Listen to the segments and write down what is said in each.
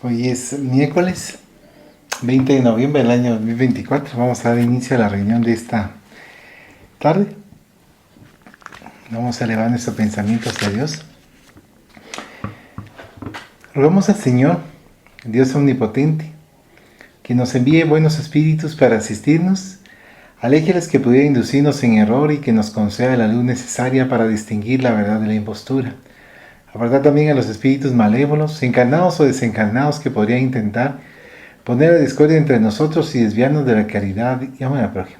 Hoy es miércoles 20 de noviembre del año 2024. Vamos a dar inicio a la reunión de esta tarde. Vamos a elevar nuestro pensamiento hacia Dios. Rogamos al Señor, Dios omnipotente, que nos envíe buenos espíritus para asistirnos, aleje a los que pudieran inducirnos en error y que nos conceda la luz necesaria para distinguir la verdad de la impostura. Apartar también a los espíritus malévolos, encarnados o desencarnados, que podrían intentar poner la discordia entre nosotros y desviarnos de la caridad y amor al prójimo.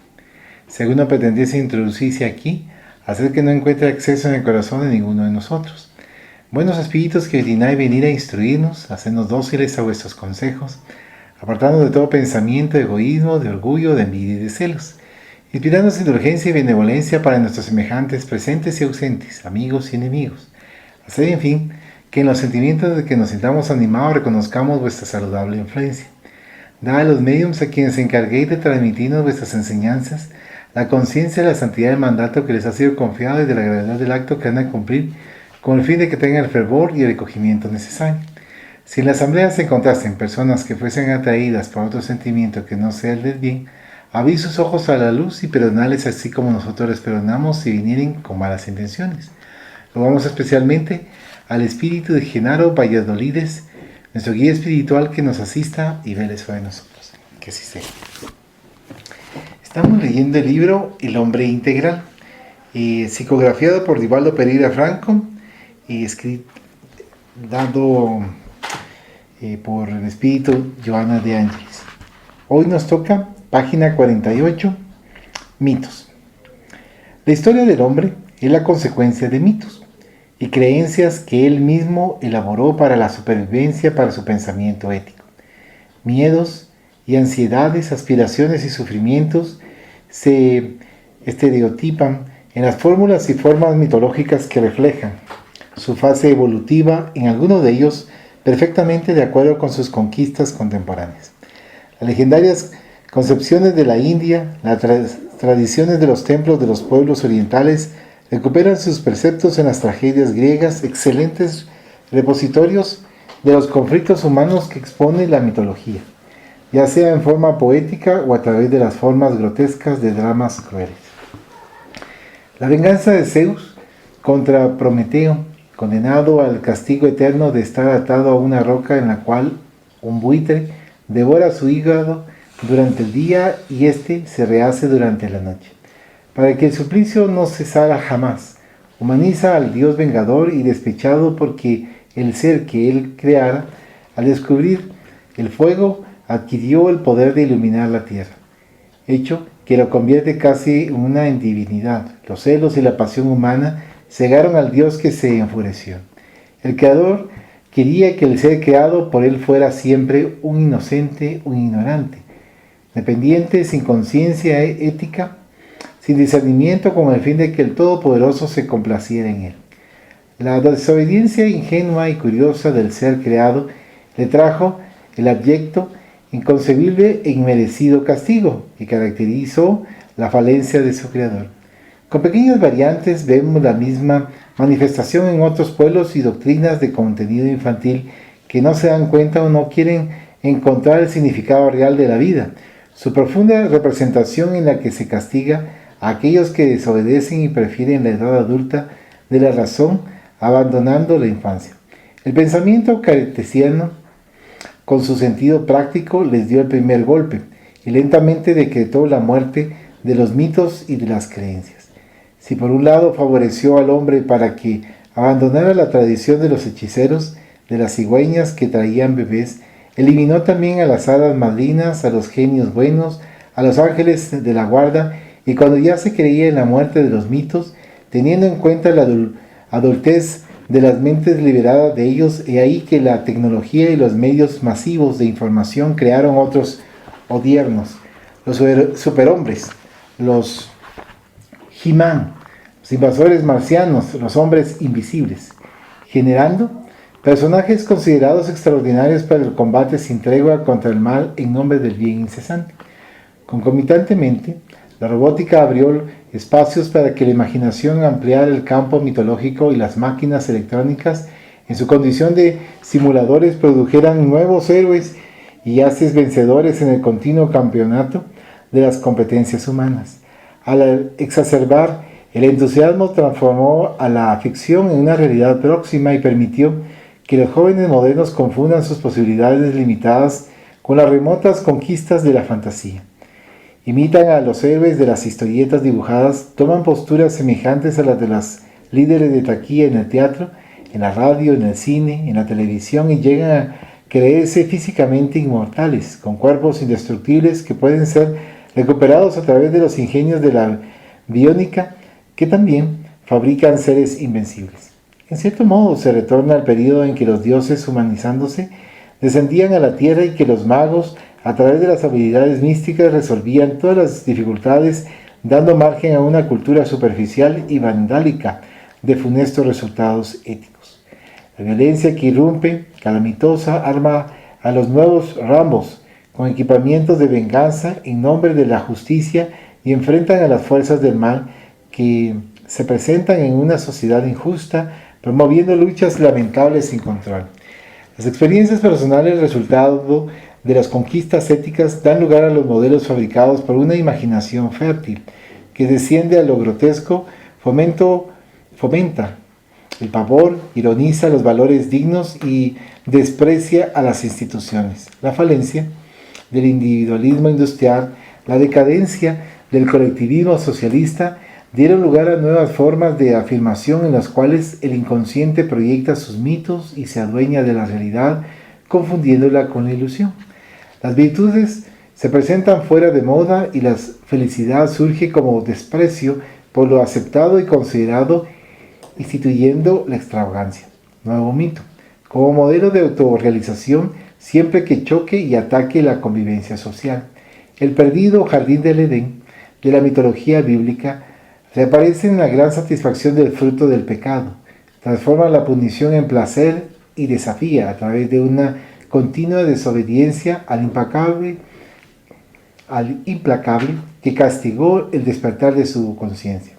Si alguno pretendiese introducirse aquí, hacer que no encuentre acceso en el corazón de ninguno de nosotros. Buenos espíritus que dignáis venir a instruirnos, hacernos dóciles a vuestros consejos, apartarnos de todo pensamiento de egoísmo, de orgullo, de envidia y de celos, inspirándonos indulgencia y benevolencia para nuestros semejantes presentes y ausentes, amigos y enemigos. Hacer, en fin, que en los sentimientos de que nos sintamos animados reconozcamos vuestra saludable influencia. Dad a los médiums a quienes encarguéis de transmitirnos vuestras enseñanzas la conciencia de la santidad del mandato que les ha sido confiado y de la gravedad del acto que han de cumplir, con el fin de que tengan el fervor y el recogimiento necesario. Si en la asamblea se encontrasen personas que fuesen atraídas por otro sentimiento que no sea el del bien, abrid sus ojos a la luz y perdonadles así como nosotros les perdonamos si vinieren con malas intenciones. Rogamos especialmente al espíritu de Genaro Valladolides, nuestro guía espiritual, que nos asista y vele sobre nosotros. Que así sea. Estamos leyendo el libro El hombre integral, psicografiado por Divaldo Pereira Franco y dado por el espíritu Joana de Ángeles. Hoy nos toca página 48, mitos. La historia del hombre es la consecuencia de mitos y creencias que él mismo elaboró para la supervivencia, para su pensamiento ético. Miedos y ansiedades, aspiraciones y sufrimientos se estereotipan en las fórmulas y formas mitológicas que reflejan su fase evolutiva, en algunos de ellos perfectamente de acuerdo con sus conquistas contemporáneas. Las legendarias concepciones de la India, las tradiciones de los templos de los pueblos orientales, recuperan sus preceptos en las tragedias griegas, excelentes repositorios de los conflictos humanos que expone la mitología, ya sea en forma poética o a través de las formas grotescas de dramas crueles. La venganza de Zeus contra Prometeo, condenado al castigo eterno de estar atado a una roca en la cual un buitre devora su hígado durante el día y éste se rehace durante la noche. Para que el suplicio no cesara jamás, humaniza al Dios vengador y despechado porque el ser que él creara, al descubrir el fuego, adquirió el poder de iluminar la tierra, hecho que lo convierte casi una en divinidad. Los celos y la pasión humana cegaron al Dios que se enfureció. El Creador quería que el ser creado por él fuera siempre un inocente, un ignorante, dependiente, sin conciencia ética, sin discernimiento, con el fin de que el Todopoderoso se complaciera en él. La desobediencia ingenua y curiosa del ser creado le trajo el abyecto, inconcebible e inmerecido castigo que caracterizó la falencia de su creador. Con pequeñas variantes vemos la misma manifestación en otros pueblos y doctrinas de contenido infantil que no se dan cuenta o no quieren encontrar el significado real de la vida, su profunda representación en la que se castiga a aquellos que desobedecen y prefieren la edad adulta de la razón, abandonando la infancia. El pensamiento cartesiano, con su sentido práctico, les dio el primer golpe y lentamente decretó la muerte de los mitos y de las creencias. Si por un lado favoreció al hombre para que abandonara la tradición de los hechiceros, de las cigüeñas que traían bebés, eliminó también a las hadas madrinas, a los genios buenos, a los ángeles de la guarda, y cuando ya se creía en la muerte de los mitos, teniendo en cuenta la adultez de las mentes liberadas de ellos, he ahí que la tecnología y los medios masivos de información crearon otros odiernos, los superhombres, los He-Man, los invasores marcianos, los hombres invisibles, generando personajes considerados extraordinarios para el combate sin tregua contra el mal en nombre del bien incesante. Concomitantemente, la robótica abrió espacios para que la imaginación ampliara el campo mitológico y las máquinas electrónicas en su condición de simuladores, produjeran nuevos héroes y haces vencedores en el continuo campeonato de las competencias humanas. Al exacerbar el entusiasmo, transformó a la ficción en una realidad próxima y permitió que los jóvenes modernos confundan sus posibilidades limitadas con las remotas conquistas de la fantasía. Imitan a los héroes de las historietas dibujadas, toman posturas semejantes a las de los líderes de taquilla en el teatro, en la radio, en el cine, en la televisión y llegan a creerse físicamente inmortales, con cuerpos indestructibles que pueden ser recuperados a través de los ingenios de la biónica que también fabrican seres invencibles. En cierto modo se retorna al periodo en que los dioses, humanizándose, descendían a la tierra y que los magos, a través de las habilidades místicas, resolvían todas las dificultades, dando margen a una cultura superficial y vandálica de funestos resultados éticos. La violencia que irrumpe, calamitosa, arma a los nuevos Rambos con equipamientos de venganza en nombre de la justicia y enfrentan a las fuerzas del mal que se presentan en una sociedad injusta, promoviendo luchas lamentables sin control. Las experiencias personales resultado de las conquistas éticas dan lugar a los modelos fabricados por una imaginación fértil que desciende a lo grotesco, fomenta el pavor, ironiza los valores dignos y desprecia a las instituciones. La falencia del individualismo industrial, la decadencia del colectivismo socialista dieron lugar a nuevas formas de afirmación en las cuales el inconsciente proyecta sus mitos y se adueña de la realidad, confundiéndola con la ilusión. Las virtudes se presentan fuera de moda y la felicidad surge como desprecio por lo aceptado y considerado, instituyendo la extravagancia. Nuevo mito, como modelo de autorrealización siempre que choque y ataque la convivencia social. El perdido jardín del Edén de la mitología bíblica reaparece en la gran satisfacción del fruto del pecado, transforma la punición en placer y desafía a través de una continua desobediencia al implacable que castigó el despertar de su conciencia.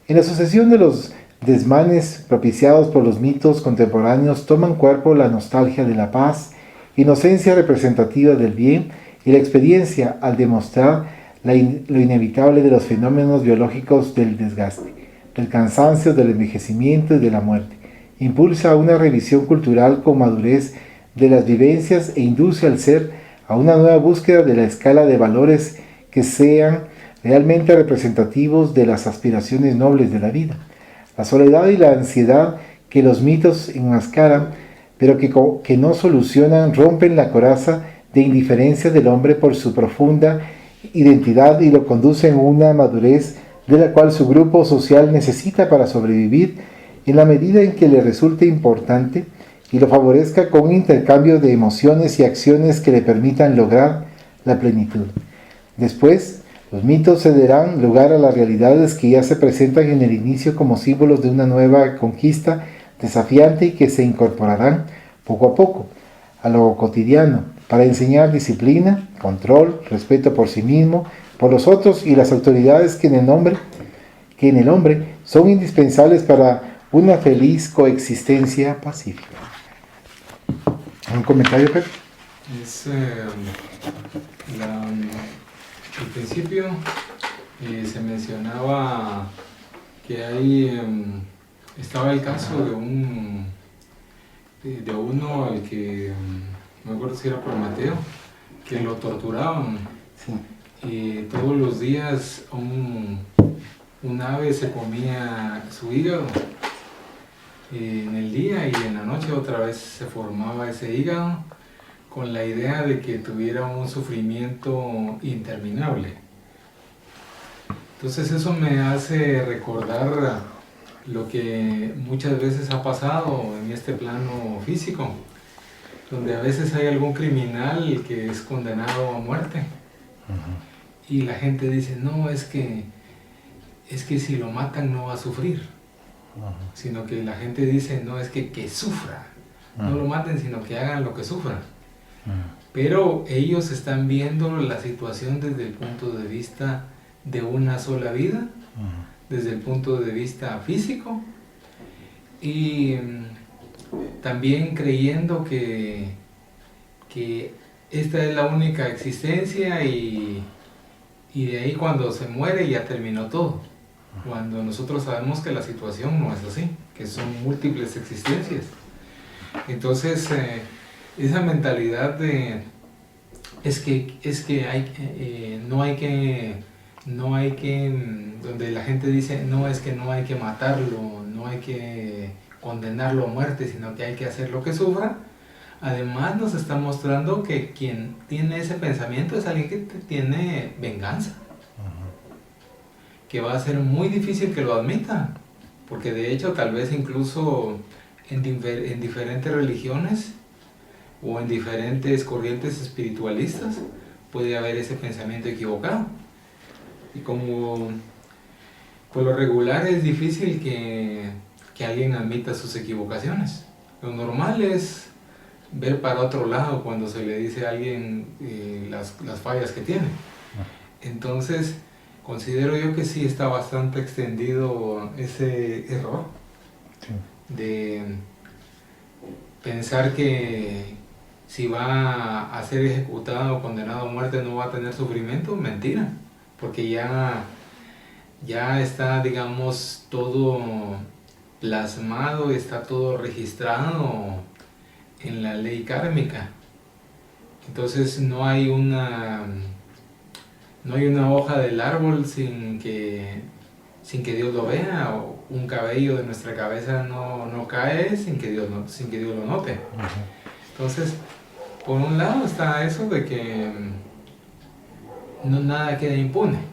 En la sucesión de los desmanes propiciados por los mitos contemporáneos toman cuerpo la nostalgia de la paz, inocencia representativa del bien y la experiencia al demostrar lo inevitable de los fenómenos biológicos del desgaste, del cansancio, del envejecimiento y de la muerte. Impulsa una revisión cultural con madurez de las vivencias e induce al ser a una nueva búsqueda de la escala de valores que sean realmente representativos de las aspiraciones nobles de la vida. La soledad y la ansiedad que los mitos enmascaran, pero que no solucionan, rompen la coraza de indiferencia del hombre por su profunda identidad y lo conducen a una madurez de la cual su grupo social necesita para sobrevivir en la medida en que le resulte importante y lo favorezca con un intercambio de emociones y acciones que le permitan lograr la plenitud. Después, los mitos cederán lugar a las realidades que ya se presentan en el inicio como símbolos de una nueva conquista desafiante y que se incorporarán poco a poco a lo cotidiano para enseñar disciplina, control, respeto por sí mismo, por los otros y las autoridades que en el hombre son indispensables para una feliz coexistencia pacífica. ¿Un comentario, Pedro? Al principio se mencionaba que ahí estaba el caso de uno al que no me acuerdo si era por Mateo, que lo torturaban. Sí. Y todos los días un ave se comía su hígado en el día y en la noche otra vez se formaba ese hígado con la idea de que tuviera un sufrimiento interminable. Entonces eso me hace recordar lo que muchas veces ha pasado en este plano físico, donde a veces hay algún criminal que es condenado a muerte. Uh-huh. Y la gente dice, no, es que si lo matan no va a sufrir. Uh-huh. Sino que la gente dice, no, es que sufra. Uh-huh. No lo maten, sino que hagan lo que sufran. Uh-huh. Pero ellos están viendo la situación desde el punto de vista de una sola vida, uh-huh. desde el punto de vista físico, y también creyendo que esta es la única existencia y de ahí cuando se muere ya terminó todo. Cuando nosotros sabemos que la situación no es así, que son múltiples existencias. Entonces, esa mentalidad de no hay que, donde la gente dice, no es que no hay que matarlo, no hay que condenarlo a muerte, sino que hay que hacer lo que sufra. Además nos está mostrando que quien tiene ese pensamiento es alguien que tiene venganza, que va a ser muy difícil que lo admita, porque de hecho tal vez incluso en diferentes religiones o en diferentes corrientes espiritualistas puede haber ese pensamiento equivocado. Y como por lo regular es difícil que alguien admita sus equivocaciones. Lo normal es ver para otro lado cuando se le dice a alguien las fallas que tiene. Entonces, considero yo que sí está bastante extendido ese error de pensar que si va a ser ejecutado o condenado a muerte no va a tener sufrimiento. Mentira, porque ya está, digamos, todo plasmado, está todo registrado en la ley kármica. Entonces no hay una hoja del árbol sin que Dios lo vea, o un cabello de nuestra cabeza no cae sin que Dios lo note. Entonces, por un lado está eso de que nada queda impune.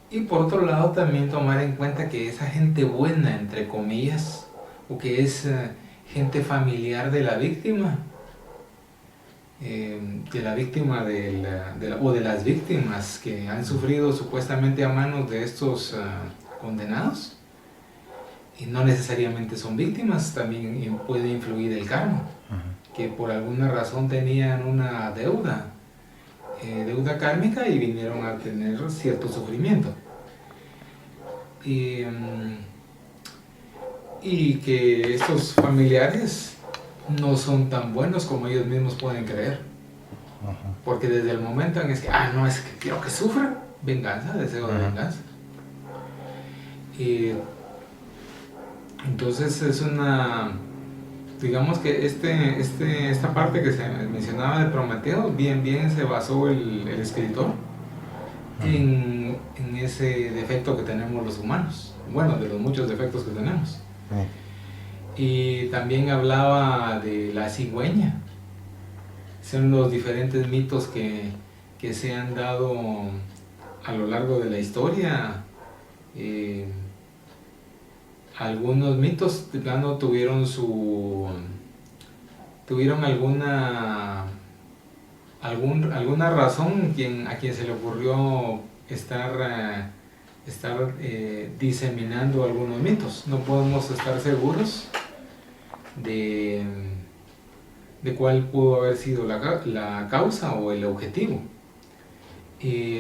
Y por otro lado también tomar en cuenta que esa gente buena, entre comillas, o que es gente familiar de la víctima, o de las víctimas que han sufrido supuestamente a manos de estos condenados, y no necesariamente son víctimas, también puede influir el karma, que por alguna razón tenían una deuda kármica y vinieron a tener cierto sufrimiento. Y que estos familiares no son tan buenos como ellos mismos pueden creer. Porque desde el momento en que, no, es que quiero que sufra, venganza, deseo de venganza. Y entonces es digamos que esta parte que se mencionaba de Prometeo, bien se basó el escritor en ese defecto que tenemos los humanos, bueno, de los muchos defectos que tenemos. Y también hablaba de la cigüeña. Son los diferentes mitos que se han dado a lo largo de la historia. Algunos mitos tuvieron alguna razón a quien se le ocurrió estar diseminando algunos mitos. No podemos estar seguros de cuál pudo haber sido la causa o el objetivo.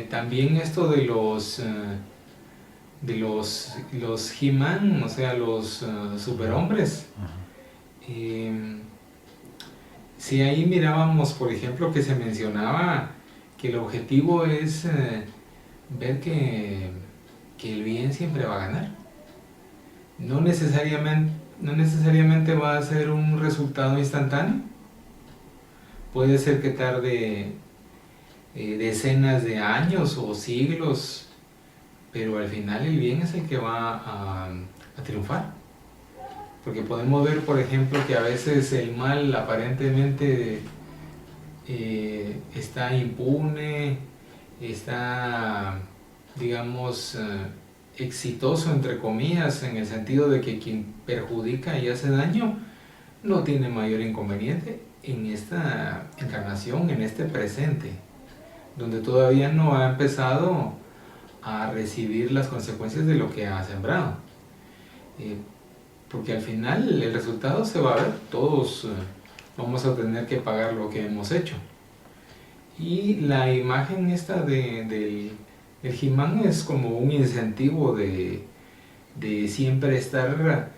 También esto de los He-Man, o sea, los superhombres. Si ahí mirábamos, por ejemplo, que se mencionaba que el objetivo es ver que el bien siempre va a ganar. No necesariamente va a ser un resultado instantáneo. Puede ser que tarde decenas de años o siglos, pero al final el bien es el que va a triunfar. Porque podemos ver, por ejemplo, que a veces el mal aparentemente está impune, está, digamos, exitoso, entre comillas, en el sentido de que quien perjudica y hace daño no tiene mayor inconveniente en esta encarnación, en este presente, donde todavía no ha empezado a recibir las consecuencias de lo que ha sembrado. Porque al final el resultado se va a ver, todos vamos a tener que pagar lo que hemos hecho. Y la imagen esta del He-Man es como un incentivo de siempre estar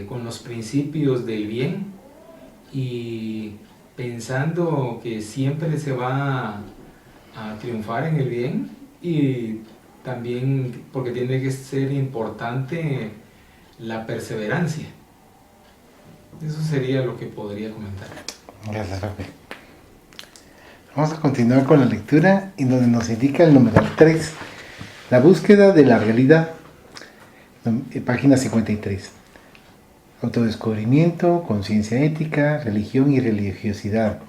con los principios del bien y pensando que siempre se va a triunfar en el bien, y también porque tiene que ser importante la perseverancia. Eso sería lo que podría comentar. Gracias, Rafael. Vamos a continuar con la lectura en donde nos indica el numeral 3, la búsqueda de la realidad, página 53. Autodescubrimiento, conciencia ética, religión y religiosidad.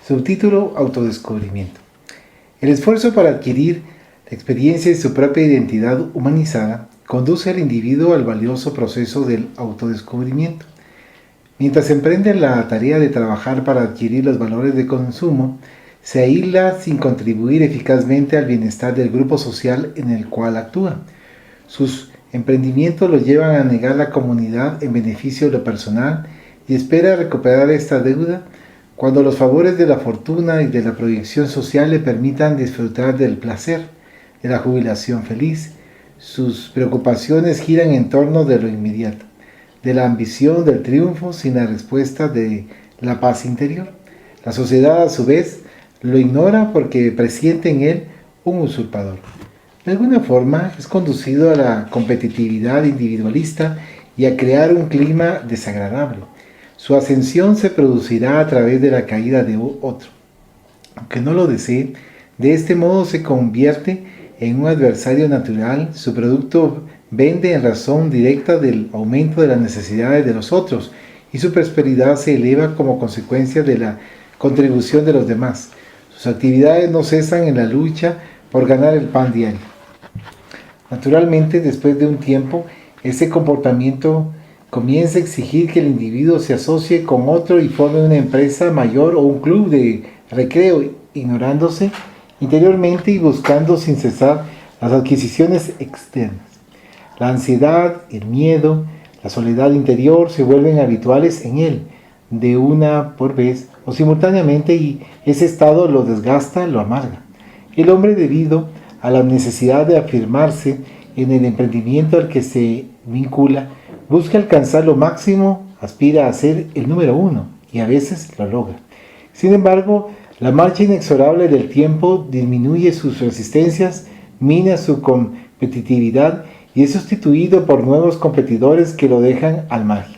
Subtítulo: Autodescubrimiento. El esfuerzo para adquirir la experiencia de su propia identidad humanizada conduce al individuo al valioso proceso del autodescubrimiento. Mientras emprende la tarea de trabajar para adquirir los valores de consumo, se aísla sin contribuir eficazmente al bienestar del grupo social en el cual actúa. Sus emprendimientos lo llevan a negar la comunidad en beneficio de lo personal y espera recuperar esta deuda cuando los favores de la fortuna y de la proyección social le permitan disfrutar del placer, de la jubilación feliz. Sus preocupaciones giran en torno de lo inmediato, de la ambición del triunfo sin la respuesta de la paz interior. La sociedad, a su vez, lo ignora porque presiente en él un usurpador. De alguna forma es conducido a la competitividad individualista y a crear un clima desagradable. Su ascensión se producirá a través de la caída de otro. Aunque no lo desee, de este modo se convierte en un adversario natural. Su producto vende en razón directa del aumento de las necesidades de los otros y su prosperidad se eleva como consecuencia de la contribución de los demás. Sus actividades no cesan en la lucha por ganar el pan diario. Naturalmente, después de un tiempo, ese comportamiento comienza a exigir que el individuo se asocie con otro y forme una empresa mayor o un club de recreo, ignorándose interiormente y buscando sin cesar las adquisiciones externas. La ansiedad, el miedo, la soledad interior se vuelven habituales en él, de una por vez o simultáneamente, y ese estado lo desgasta, lo amarga. El hombre, debido a la necesidad de afirmarse en el emprendimiento al que se vincula, busca alcanzar lo máximo, aspira a ser el número uno y a veces lo logra. Sin embargo, la marcha inexorable del tiempo disminuye sus resistencias, mina su competitividad y es sustituido por nuevos competidores que lo dejan al margen.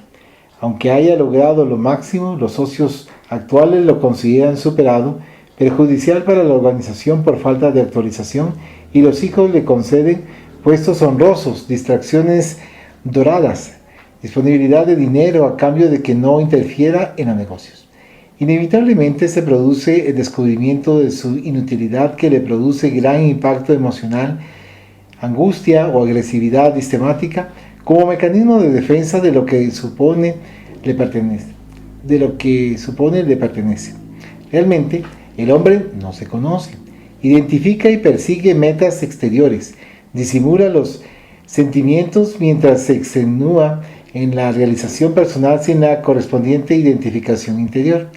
Aunque haya logrado lo máximo, los socios actuales lo consideran superado, perjudicial para la organización por falta de actualización, y los hijos le conceden puestos honrosos, distracciones doradas, disponibilidad de dinero a cambio de que no interfiera en los negocios. Inevitablemente se produce el descubrimiento de su inutilidad, que le produce gran impacto emocional, angustia o agresividad sistemática como mecanismo de defensa de lo que supone le pertenece. Realmente, el hombre no se conoce, identifica y persigue metas exteriores, disimula los sentimientos mientras se extenúa en la realización personal sin la correspondiente identificación interior.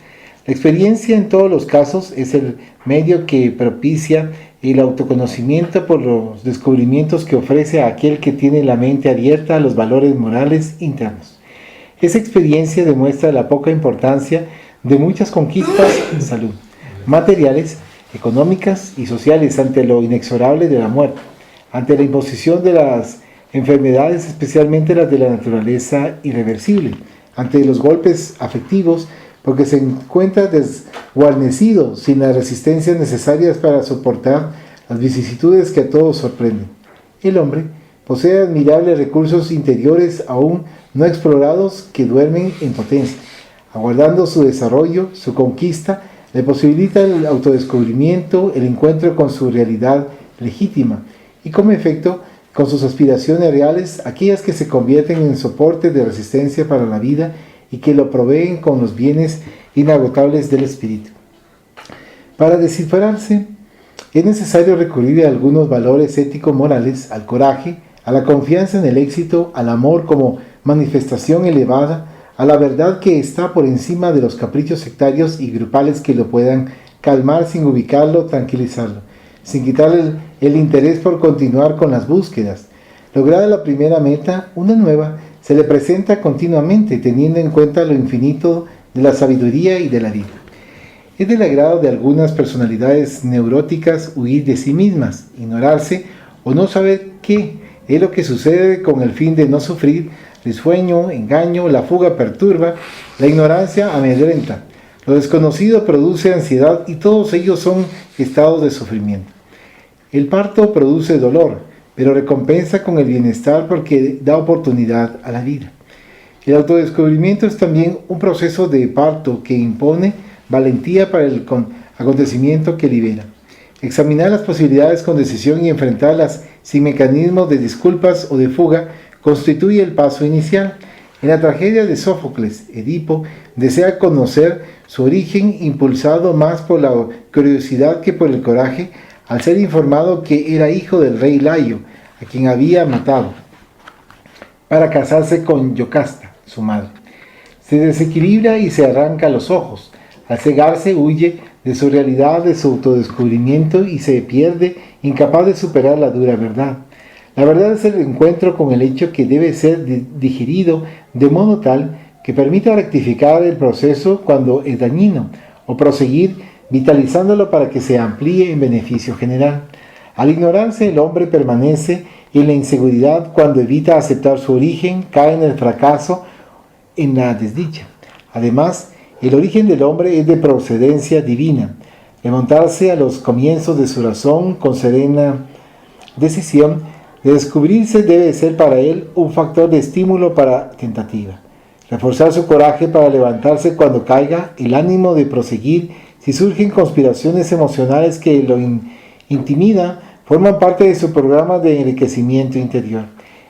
La experiencia en todos los casos es el medio que propicia el autoconocimiento por los descubrimientos que ofrece a aquel que tiene la mente abierta a los valores morales internos. Esa experiencia demuestra la poca importancia de muchas conquistas en salud, materiales, económicas y sociales ante lo inexorable de la muerte, ante la imposición de las enfermedades, especialmente las de la naturaleza irreversible, ante los golpes afectivos, porque se encuentra desguarnecido sin las resistencias necesarias para soportar las vicisitudes que a todos sorprenden. El hombre posee admirables recursos interiores aún no explorados que duermen en potencia. Aguardando su desarrollo, su conquista, le posibilita el autodescubrimiento, el encuentro con su realidad legítima y, como efecto, con sus aspiraciones reales, aquellas que se convierten en soporte de resistencia para la vida y que lo proveen con los bienes inagotables del espíritu. Para descifrarse, es necesario recurrir a algunos valores ético-morales, al coraje, a la confianza en el éxito, al amor como manifestación elevada, a la verdad que está por encima de los caprichos sectarios y grupales que lo puedan calmar sin ubicarlo, tranquilizarlo, sin quitarle el interés por continuar con las búsquedas. Lograda la primera meta, una nueva se le presenta continuamente, teniendo en cuenta lo infinito de la sabiduría y de la vida. Es del agrado de algunas personalidades neuróticas huir de sí mismas, ignorarse o no saber qué es lo que sucede con el fin de no sufrir. El sueño, engaño, la fuga perturba, la ignorancia amedrenta, lo desconocido produce ansiedad y todos ellos son estados de sufrimiento. El parto produce dolor, pero recompensa con el bienestar porque da oportunidad a la vida. El autodescubrimiento es también un proceso de parto que impone valentía para el acontecimiento que libera. Examinar las posibilidades con decisión y enfrentarlas sin mecanismos de disculpas o de fuga constituye el paso inicial. En la tragedia de Sófocles, Edipo desea conocer su origen, impulsado más por la curiosidad que por el coraje, al ser informado que era hijo del rey Layo, a quien había matado, para casarse con Yocasta, su madre. Se desequilibra y se arranca los ojos. Al cegarse huye de su realidad, de su autodescubrimiento y se pierde, incapaz de superar la dura verdad. La verdad es el encuentro con el hecho que debe ser digerido de modo tal que permita rectificar el proceso cuando es dañino o proseguir vitalizándolo para que se amplíe en beneficio general. Al ignorarse, el hombre permanece en la inseguridad cuando evita aceptar su origen, cae en el fracaso, en la desdicha. Además, el origen del hombre es de procedencia divina. Remontarse a los comienzos de su razón con serena decisión de descubrirse debe ser para él un factor de estímulo para tentativa. Reforzar su coraje para levantarse cuando caiga, el ánimo de proseguir si surgen conspiraciones emocionales que lo intimidan, forman parte de su programa de enriquecimiento interior.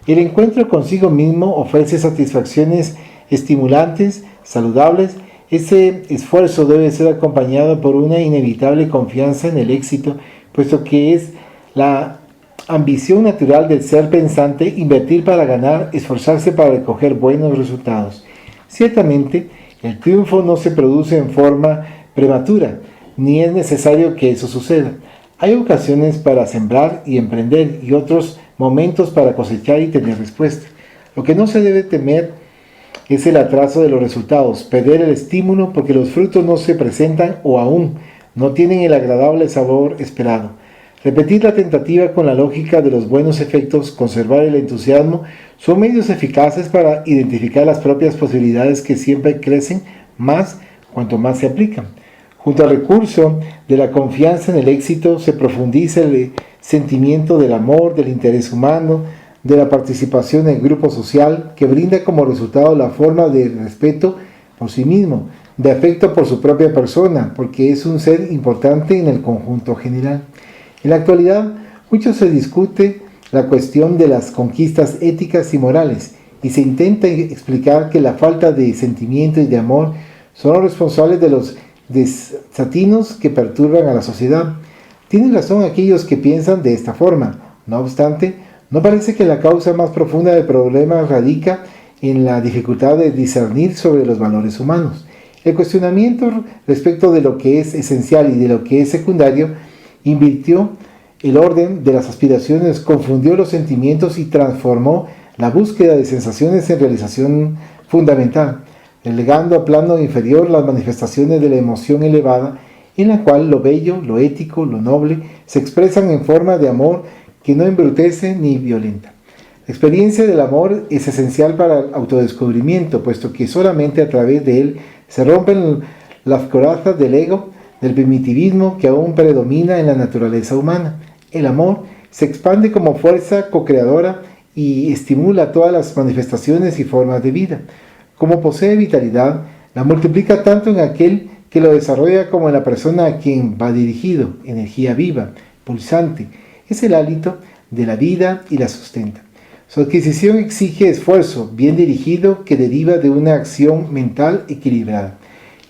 El encuentro consigo mismo ofrece satisfacciones estimulantes, saludables. Ese esfuerzo debe ser acompañado por una inevitable confianza en el éxito, puesto que es la ambición natural del ser pensante invertir para ganar, esforzarse para recoger buenos resultados. Ciertamente, el triunfo no se produce en forma prematura, ni es necesario que eso suceda. Hay ocasiones para sembrar y emprender y otros momentos para cosechar y tener respuesta. Lo que no se debe temer es el atraso de los resultados, perder el estímulo porque los frutos no se presentan o aún no tienen el agradable sabor esperado. Repetir la tentativa con la lógica de los buenos efectos, conservar el entusiasmo, son medios eficaces para identificar las propias posibilidades que siempre crecen más cuanto más se aplican. Junto al recurso de la confianza en el éxito se profundiza el sentimiento del amor, del interés humano, de la participación en el grupo social, que brinda como resultado la forma de respeto por sí mismo, de afecto por su propia persona, porque es un ser importante en el conjunto general. En la actualidad, mucho se discute la cuestión de las conquistas éticas y morales, y se intenta explicar que la falta de sentimiento y de amor son los responsables de los desatinos que perturban a la sociedad. Tienen razón aquellos que piensan de esta forma. No obstante, no parece que la causa más profunda del problema radica en la dificultad de discernir sobre los valores humanos. El cuestionamiento respecto de lo que es esencial y de lo que es secundario invirtió el orden de las aspiraciones, confundió los sentimientos y transformó la búsqueda de sensaciones en realización fundamental, relegando a plano inferior las manifestaciones de la emoción elevada, en la cual lo bello, lo ético, lo noble se expresan en forma de amor que no embrutece ni violenta. La experiencia del amor es esencial para el autodescubrimiento, puesto que solamente a través de él se rompen las corazas del ego, del primitivismo que aún predomina en la naturaleza humana. El amor se expande como fuerza co-creadora y estimula todas las manifestaciones y formas de vida. Como posee vitalidad, la multiplica tanto en aquel que lo desarrolla como en la persona a quien va dirigido, energía viva, pulsante. Es el hálito de la vida y la sustenta. Su adquisición exige esfuerzo bien dirigido que deriva de una acción mental equilibrada.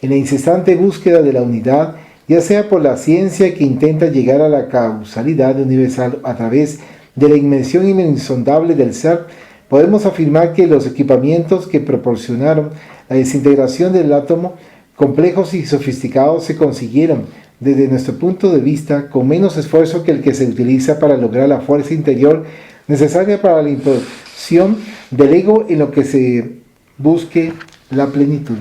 En la incesante búsqueda de la unidad, ya sea por la ciencia que intenta llegar a la causalidad universal a través de la inmensión insondable del ser, podemos afirmar que los equipamientos que proporcionaron la desintegración del átomo, complejos y sofisticados, se consiguieron, desde nuestro punto de vista, con menos esfuerzo que el que se utiliza para lograr la fuerza interior necesaria para la implosión del ego en lo que se busque la plenitud.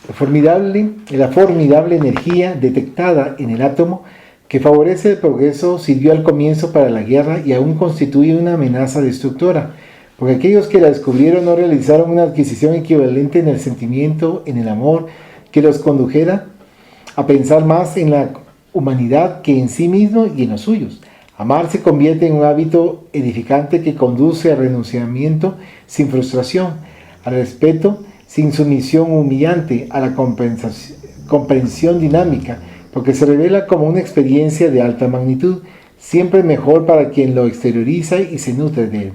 La formidable energía detectada en el átomo que favorece el progreso sirvió al comienzo para la guerra y aún constituye una amenaza destructora, porque aquellos que la descubrieron no realizaron una adquisición equivalente en el sentimiento, en el amor, que los condujera a pensar más en la humanidad que en sí mismo y en los suyos. Amar se convierte en un hábito edificante que conduce al renunciamiento sin frustración, al respeto sin sumisión humillante, a la comprensión dinámica, porque se revela como una experiencia de alta magnitud, siempre mejor para quien lo exterioriza y se nutre de él.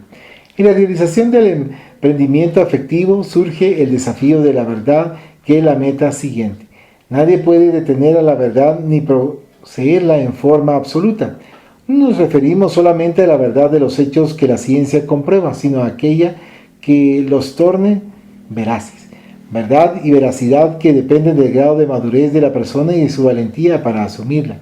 En la realización del emprendimiento afectivo surge el desafío de la verdad, que es la meta siguiente. Nadie puede detener a la verdad ni poseerla en forma absoluta. No nos referimos solamente a la verdad de los hechos que la ciencia comprueba, sino a aquella que los torne veraces. Verdad y veracidad que dependen del grado de madurez de la persona y de su valentía para asumirla.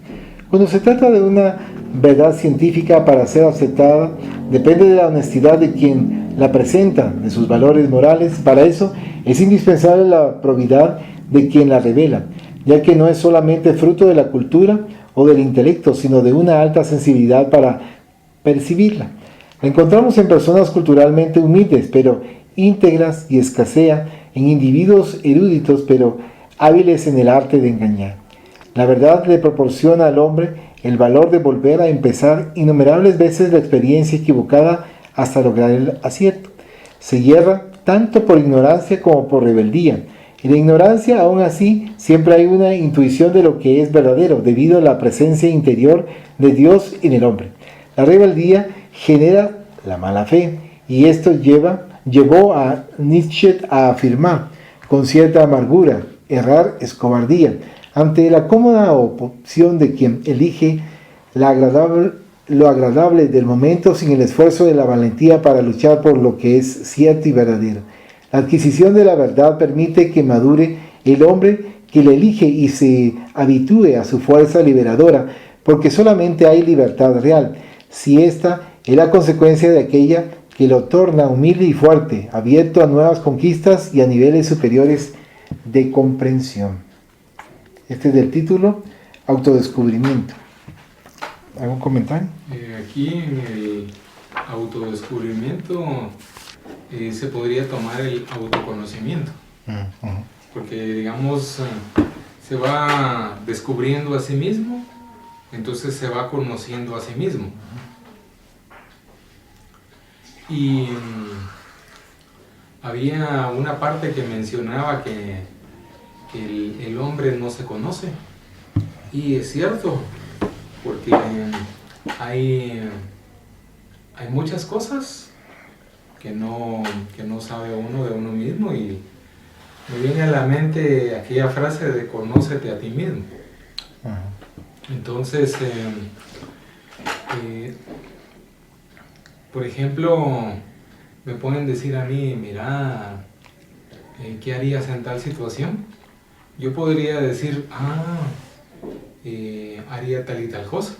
Cuando se trata de una verdad científica para ser aceptada, depende de la honestidad de quien la presenta, de sus valores morales. Para eso es indispensable la probidad de quien la revela, ya que no es solamente fruto de la cultura o del intelecto, sino de una alta sensibilidad para percibirla. La encontramos en personas culturalmente humildes, pero íntegras, y escasea en individuos eruditos, pero hábiles en el arte de engañar. La verdad le proporciona al hombre el valor de volver a empezar innumerables veces la experiencia equivocada hasta lograr el acierto. Se hierra tanto por ignorancia como por rebeldía. En la ignorancia, aún así, siempre hay una intuición de lo que es verdadero, debido a la presencia interior de Dios en el hombre. La rebeldía genera la mala fe, y esto llevó a Nietzsche a afirmar, con cierta amargura, errar es cobardía. Ante la cómoda opción de quien elige lo agradable del momento sin el esfuerzo de la valentía para luchar por lo que es cierto y verdadero. La adquisición de la verdad permite que madure el hombre que la elige y se habitúe a su fuerza liberadora, porque solamente hay libertad real, si esta es la consecuencia de aquella que lo torna humilde y fuerte, abierto a nuevas conquistas y a niveles superiores de comprensión. Este es del título, Autodescubrimiento. ¿Algún comentario? Aquí en el autodescubrimiento se podría tomar el autoconocimiento. Porque, digamos, se va descubriendo a sí mismo, entonces se va conociendo a sí mismo. Y había una parte que mencionaba que el hombre no se conoce, y es cierto, porque hay muchas cosas que no sabe uno de uno mismo, y me viene a la mente aquella frase de conócete a ti mismo. Entonces, por ejemplo, me pueden decir a mí, mira, ¿qué harías en tal situación? Yo podría decir, haría tal y tal cosa.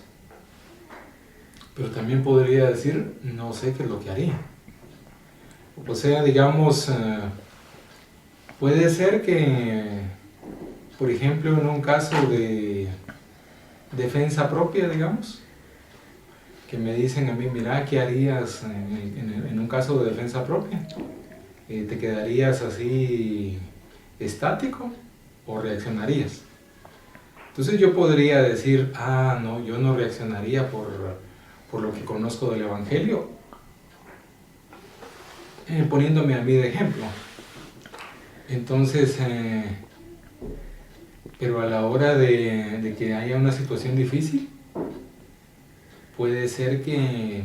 Pero también podría decir, no sé qué es lo que haría. O sea, digamos, puede ser que, por ejemplo, en un caso de defensa propia, digamos, que me dicen a mí, mira, ¿qué harías en un caso de defensa propia? ¿Te quedarías así estático o reaccionarías? Entonces yo podría decir, no, yo no reaccionaría por lo que conozco del Evangelio, poniéndome a mí de ejemplo. Entonces, pero a la hora de que haya una situación difícil, puede ser que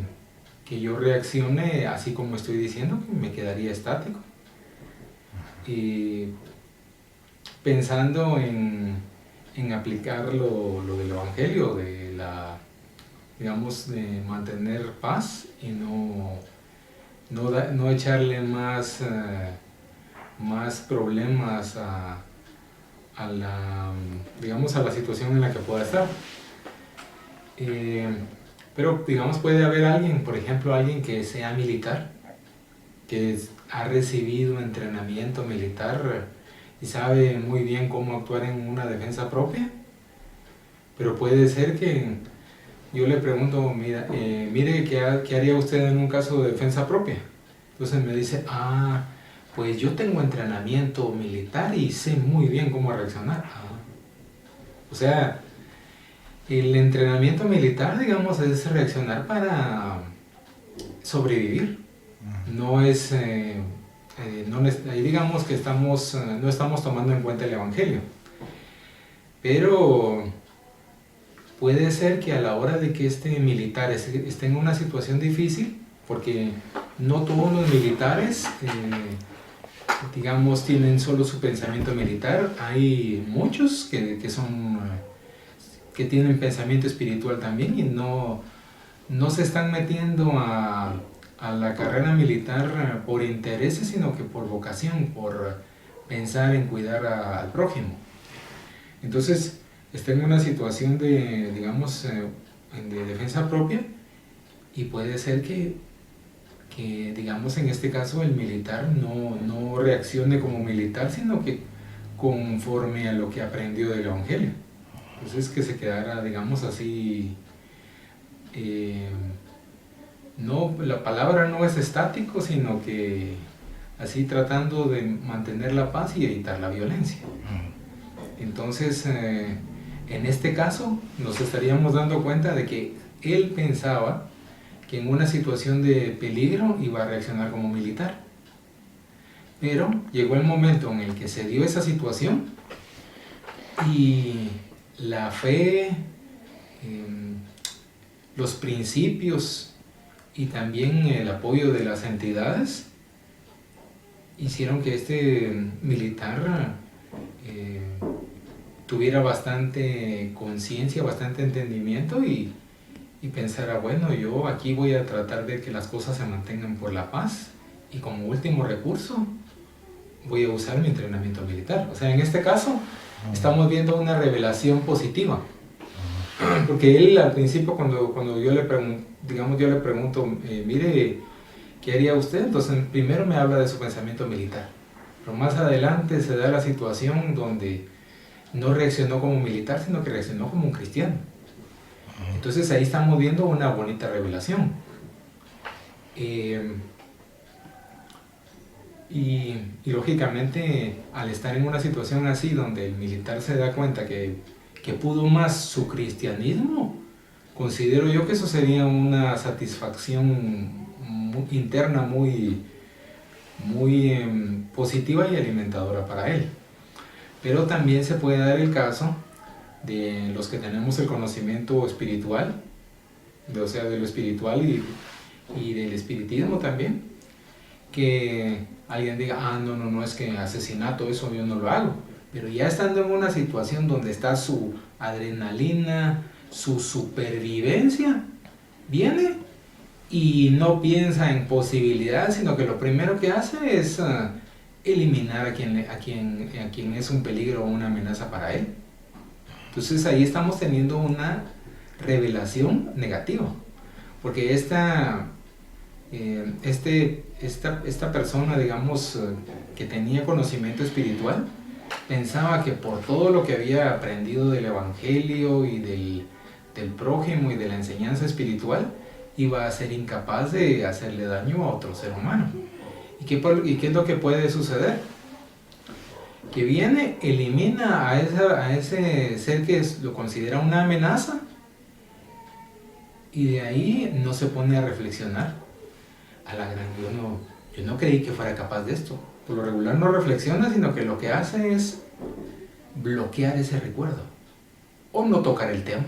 yo reaccione así como estoy diciendo, que me quedaría estático. Y pensando en aplicar lo del Evangelio, de mantener paz y no echarle más problemas a la situación en la que pueda estar. Pero digamos, puede haber alguien, por ejemplo, alguien que sea militar que ha recibido entrenamiento militar y sabe muy bien cómo actuar en una defensa propia. Pero puede ser que yo le pregunto, mire, ¿qué haría usted en un caso de defensa propia? Entonces me dice, pues yo tengo entrenamiento militar y sé muy bien cómo reaccionar. O sea, el entrenamiento militar, digamos, es reaccionar para sobrevivir. No es, ahí digamos que no estamos tomando en cuenta el Evangelio. Pero puede ser que a la hora de que este militar esté en una situación difícil, porque no todos los militares, digamos, tienen solo su pensamiento militar. Hay muchos que tienen pensamiento espiritual también y no se están metiendo a la carrera militar por intereses, sino que por vocación, por pensar en cuidar al prójimo. Entonces, está en una situación de, digamos, de defensa propia, y puede ser que, digamos, en este caso el militar no reaccione como militar, sino que conforme a lo que aprendió del Evangelio. Entonces, que se quedara, digamos, así, no, la palabra no es estático, sino que así tratando de mantener la paz y evitar la violencia. Entonces, en este caso, nos estaríamos dando cuenta de que él pensaba que en una situación de peligro iba a reaccionar como militar. Pero llegó el momento en el que se dio esa situación y la fe, los principios y también el apoyo de las entidades hicieron que este militar tuviera bastante conciencia, bastante entendimiento y pensara, bueno, yo aquí voy a tratar de que las cosas se mantengan por la paz, y como último recurso voy a usar mi entrenamiento militar. O sea, en este caso estamos viendo una revelación positiva, porque él al principio cuando yo le pregunto, mire, ¿qué haría usted? Entonces primero me habla de su pensamiento militar, pero más adelante se da la situación donde no reaccionó como militar, sino que reaccionó como un cristiano. Entonces ahí estamos viendo una bonita revelación. Y lógicamente, al estar en una situación así, donde el militar se da cuenta que pudo más su cristianismo, considero yo que eso sería una satisfacción interna muy positiva y alimentadora para él. Pero también se puede dar el caso de los que tenemos el conocimiento espiritual, o sea, de lo espiritual y del espiritismo también, que alguien diga, no, es que asesinato, eso yo no lo hago. Pero ya estando en una situación donde está su adrenalina, su supervivencia, viene y no piensa en posibilidades, sino que lo primero que hace es eliminar a quien es un peligro o una amenaza para él. Entonces ahí estamos teniendo una revelación negativa, porque esta persona, digamos, que tenía conocimiento espiritual, pensaba que por todo lo que había aprendido del Evangelio y del prójimo y de la enseñanza espiritual, iba a ser incapaz de hacerle daño a otro ser humano. ¿Y qué es lo que puede suceder? Que viene, elimina a ese ser que lo considera una amenaza, y de ahí no se pone a reflexionar. A la gran, yo no creí que fuera capaz de esto. Por lo regular no reflexiona, sino que lo que hace es bloquear ese recuerdo, o no tocar el tema,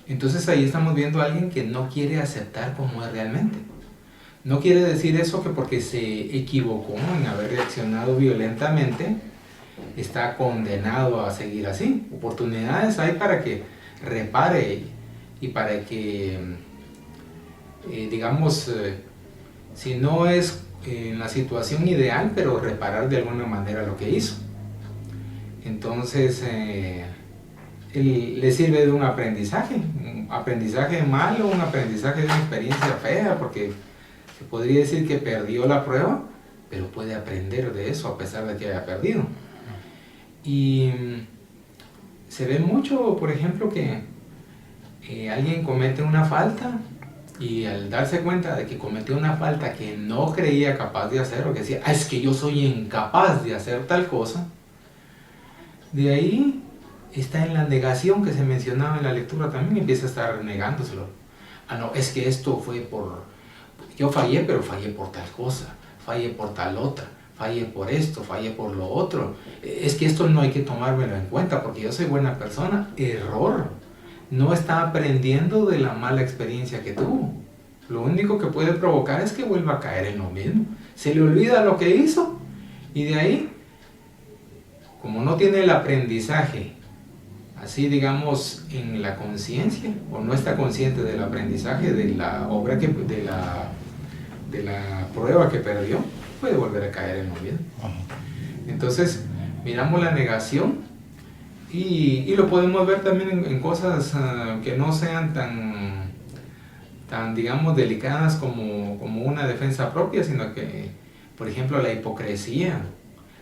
entonces ahí estamos viendo a alguien que no quiere aceptar como es realmente. No quiere decir eso que porque se equivocó en haber reaccionado violentamente está condenado a seguir así. Oportunidades hay para que repare y para que, digamos, si no es en la situación ideal, pero reparar de alguna manera lo que hizo. Entonces, le sirve de un aprendizaje malo, un aprendizaje de una experiencia fea, porque se podría decir que perdió la prueba, pero puede aprender de eso a pesar de que haya perdido. Y se ve mucho, por ejemplo, que alguien comete una falta y al darse cuenta de que cometió una falta que no creía capaz de hacer, o que decía, es que yo soy incapaz de hacer tal cosa, de ahí está en la negación que se mencionaba en la lectura también, empieza a estar negándoselo. No, es que esto fue yo fallé, pero fallé por tal cosa, fallé por tal otra, fallé por esto, fallé por lo otro. Es que esto no hay que tomármelo en cuenta porque yo soy buena persona. Error. No está aprendiendo de la mala experiencia que tuvo. Lo único que puede provocar es que vuelva a caer en lo mismo. Se le olvida lo que hizo y de ahí, como no tiene el aprendizaje, así digamos, en la conciencia, o no está consciente del aprendizaje de la obra de la prueba que perdió, puede volver a caer en lo mismo. Entonces, miramos la negación y lo podemos ver también en cosas que no sean tan digamos, delicadas como una defensa propia, sino que, por ejemplo, la hipocresía,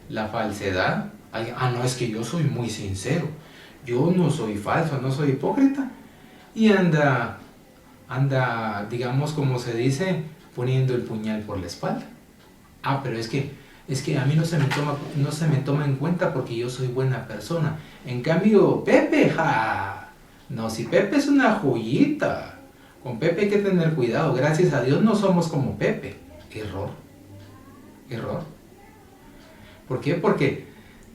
la falsedad. No, es que yo soy muy sincero, yo no soy falso, no soy hipócrita, y anda, digamos, como se dice, poniendo el puñal por la espalda. Pero es que a mí no se me toma en cuenta porque yo soy buena persona. En cambio, Pepe, no, si Pepe es una joyita, con Pepe hay que tener cuidado. Gracias a Dios no somos como Pepe. Error. ¿Por qué? Porque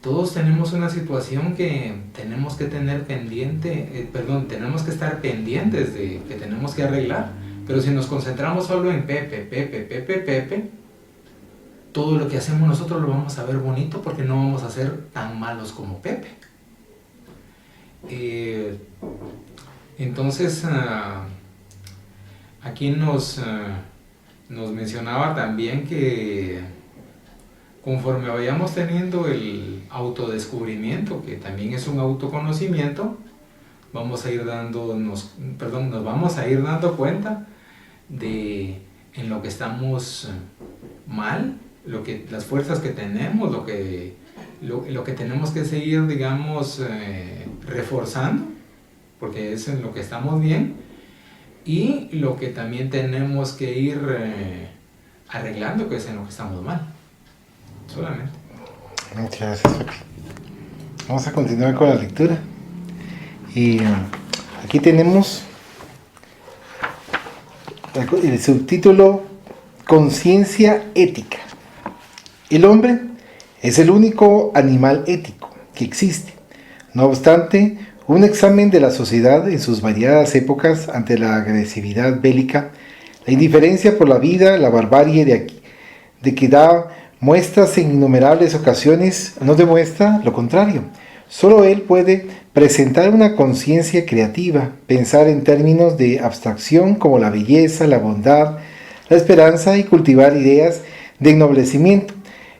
todos tenemos una situación que tenemos que tener tenemos que estar pendientes de, que tenemos que arreglar. Pero si nos concentramos solo en Pepe, todo lo que hacemos nosotros lo vamos a ver bonito porque no vamos a ser tan malos como Pepe. Entonces, aquí nos mencionaba también que conforme vayamos teniendo el autodescubrimiento, que también es un autoconocimiento, nos vamos a ir dando cuenta de en lo que estamos mal, las fuerzas que tenemos, lo que tenemos que seguir, digamos, reforzando, porque es en lo que estamos bien, y lo que también tenemos que ir arreglando, que es en lo que estamos mal. Solamente. Muchas gracias, Pepe. Vamos a continuar con la lectura. Y aquí tenemos el subtítulo Conciencia ética. El hombre es el único animal ético que existe. No obstante, un examen de la sociedad en sus variadas épocas ante la agresividad bélica, la indiferencia por la vida, la barbarie de que da muestras en innumerables ocasiones, no demuestra lo contrario. Solo él puede presentar una conciencia creativa, pensar en términos de abstracción como la belleza, la bondad, la esperanza y cultivar ideas de ennoblecimiento.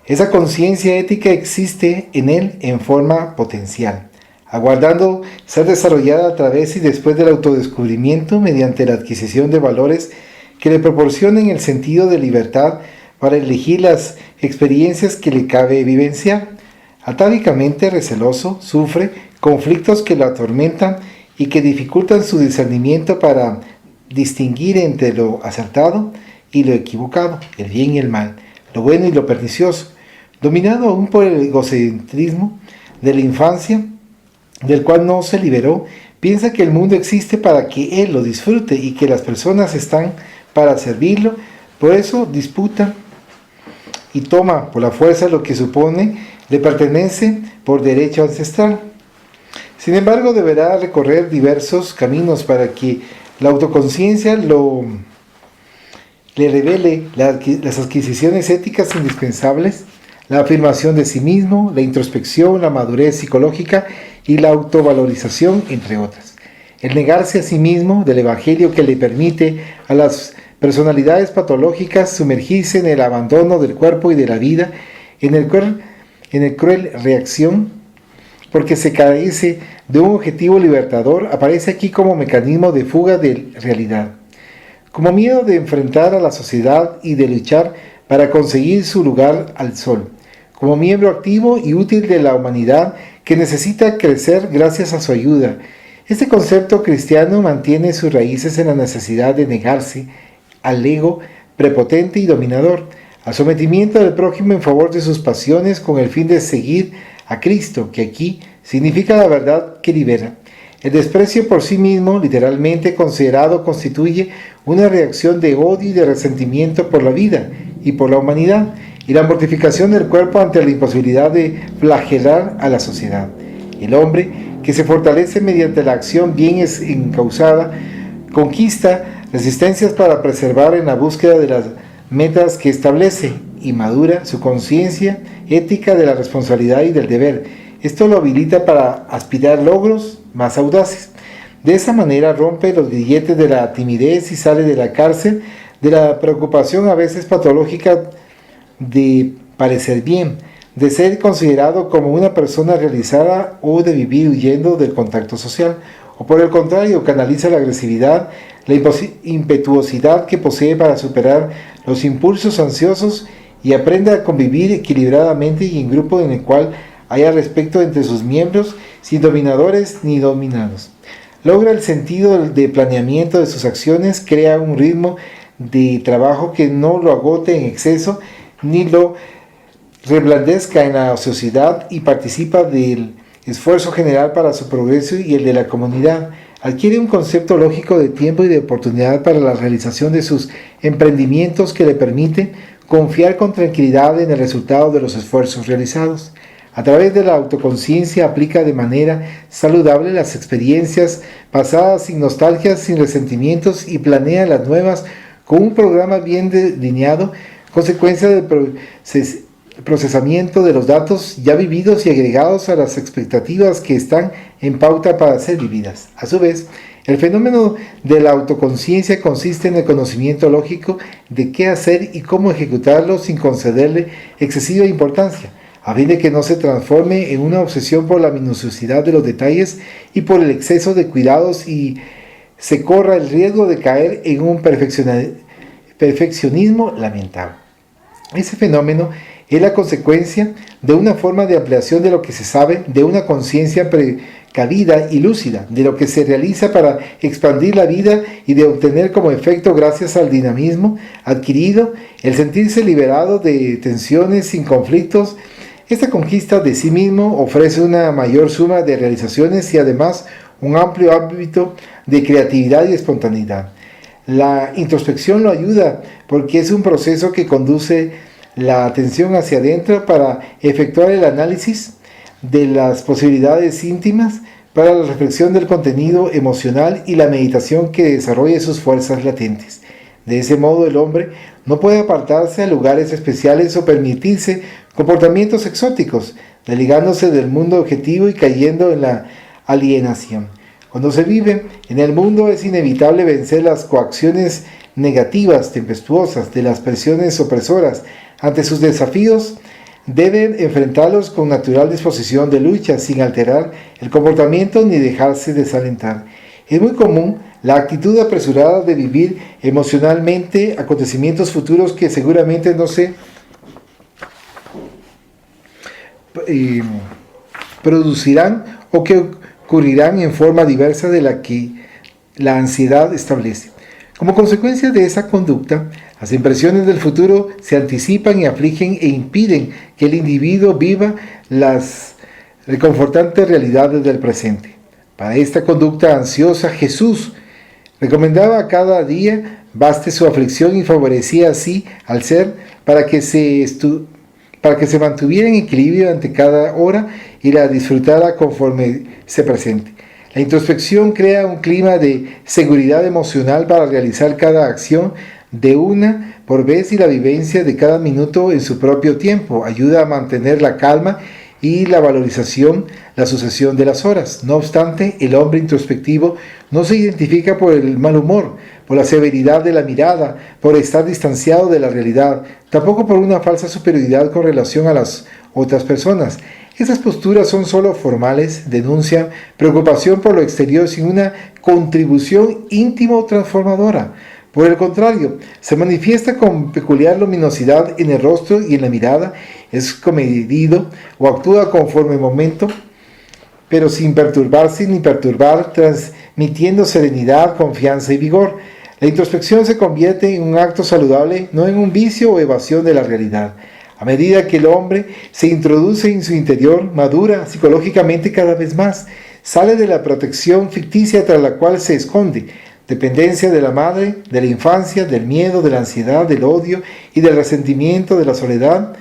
Esa conciencia ética existe en él en forma potencial, aguardando ser desarrollada a través y después del autodescubrimiento mediante la adquisición de valores que le proporcionen el sentido de libertad para elegir las experiencias que le cabe vivenciar. Atávicamente receloso, sufre conflictos que lo atormentan y que dificultan su discernimiento para distinguir entre lo acertado y lo equivocado, el bien y el mal, lo bueno y lo pernicioso. Dominado aún por el egocentrismo de la infancia, del cual no se liberó, piensa que el mundo existe para que él lo disfrute y que las personas están para servirlo. Por eso disputa y toma por la fuerza lo que supone le pertenece por derecho ancestral. Sin embargo, deberá recorrer diversos caminos para que la autoconciencia le revele las adquisiciones éticas indispensables, la afirmación de sí mismo, la introspección, la madurez psicológica y la autovalorización, entre otras. El negarse a sí mismo del evangelio que le permite a las personalidades patológicas sumergirse en el abandono del cuerpo y de la vida, en el cruel reacción porque se carece de un objetivo libertador, aparece aquí como mecanismo de fuga de realidad, como miedo de enfrentar a la sociedad y de luchar para conseguir su lugar al sol, como miembro activo y útil de la humanidad que necesita crecer gracias a su ayuda. Este concepto cristiano mantiene sus raíces en la necesidad de negarse al ego prepotente y dominador, al sometimiento del prójimo en favor de sus pasiones con el fin de seguir a Cristo, que aquí significa la verdad que libera. El desprecio por sí mismo, literalmente considerado, constituye una reacción de odio y de resentimiento por la vida y por la humanidad, y la mortificación del cuerpo ante la imposibilidad de flagelar a la sociedad. El hombre, que se fortalece mediante la acción bien encausada, conquista resistencias para preservar en la búsqueda de las metas que establece y madura su conciencia ética de la responsabilidad y del deber. Esto lo habilita para aspirar logros más audaces. De esa manera rompe los grilletes de la timidez y sale de la cárcel de la preocupación a veces patológica de parecer bien, de ser considerado como una persona realizada o de vivir huyendo del contacto social, o por el contrario, canaliza la agresividad, la impetuosidad que posee para superar los impulsos ansiosos y aprende a convivir equilibradamente y en grupo en el cual haya respeto entre sus miembros, sin dominadores ni dominados. Logra el sentido de planeamiento de sus acciones, crea un ritmo de trabajo que no lo agote en exceso ni lo reblandezca en la sociedad y participa del esfuerzo general para su progreso y el de la comunidad. Adquiere un concepto lógico de tiempo y de oportunidad para la realización de sus emprendimientos que le permite confiar con tranquilidad en el resultado de los esfuerzos realizados. A través de la autoconciencia aplica de manera saludable las experiencias pasadas sin nostalgias, sin resentimientos y planea las nuevas con un programa bien delineado, consecuencia del procesamiento de los datos ya vividos y agregados a las expectativas que están en pauta para ser vividas. A su vez, el fenómeno de la autoconciencia consiste en el conocimiento lógico de qué hacer y cómo ejecutarlo sin concederle excesiva importancia, a fin de que no se transforme en una obsesión por la minuciosidad de los detalles y por el exceso de cuidados y se corra el riesgo de caer en un perfeccionismo lamentable. Ese fenómeno es la consecuencia de una forma de ampliación de lo que se sabe, de una conciencia precavida y lúcida, de lo que se realiza para expandir la vida y de obtener como efecto, gracias al dinamismo adquirido, el sentirse liberado de tensiones sin conflictos. Esta conquista de sí mismo ofrece una mayor suma de realizaciones y además un amplio ámbito de creatividad y espontaneidad. La introspección lo ayuda porque es un proceso que conduce la atención hacia adentro para efectuar el análisis de las posibilidades íntimas, para la reflexión del contenido emocional y la meditación que desarrolle sus fuerzas latentes. De ese modo el hombre no puede apartarse a lugares especiales o permitirse comportamientos exóticos, desligándose del mundo objetivo y cayendo en la alienación. Cuando se vive en el mundo es inevitable vencer las coacciones negativas, tempestuosas, de las presiones opresoras. Ante sus desafíos, deben enfrentarlos con natural disposición de lucha, sin alterar el comportamiento ni dejarse desalentar. Es muy común la actitud apresurada de vivir emocionalmente acontecimientos futuros que seguramente no se producirán o que ocurrirán en forma diversa de la que la ansiedad establece. Como consecuencia de esa conducta, las impresiones del futuro se anticipan y afligen e impiden que el individuo viva las reconfortantes realidades del presente. Para esta conducta ansiosa, Jesús recomendaba a cada día baste su aflicción y favorecía así al ser para que se mantuviera en equilibrio ante cada hora y la disfrutara conforme se presente. La introspección crea un clima de seguridad emocional para realizar cada acción de una por vez y la vivencia de cada minuto en su propio tiempo. Ayuda a mantener la calma y la valorización, la sucesión de las horas. No obstante, el hombre introspectivo no se identifica por el mal humor, por la severidad de la mirada, por estar distanciado de la realidad, tampoco por una falsa superioridad con relación a las otras personas. Esas posturas son solo formales, denuncian preocupación por lo exterior sin una contribución íntimo transformadora. Por el contrario, se manifiesta con peculiar luminosidad en el rostro y en la mirada, es comedido o actúa conforme el momento, pero sin perturbarse ni perturbar, transmitiendo serenidad, confianza y vigor. La introspección se convierte en un acto saludable, no en un vicio o evasión de la realidad. A medida que el hombre se introduce en su interior, madura psicológicamente cada vez más, sale de la protección ficticia tras la cual se esconde, dependencia de la madre, de la infancia, del miedo, de la ansiedad, del odio y del resentimiento, de la soledad,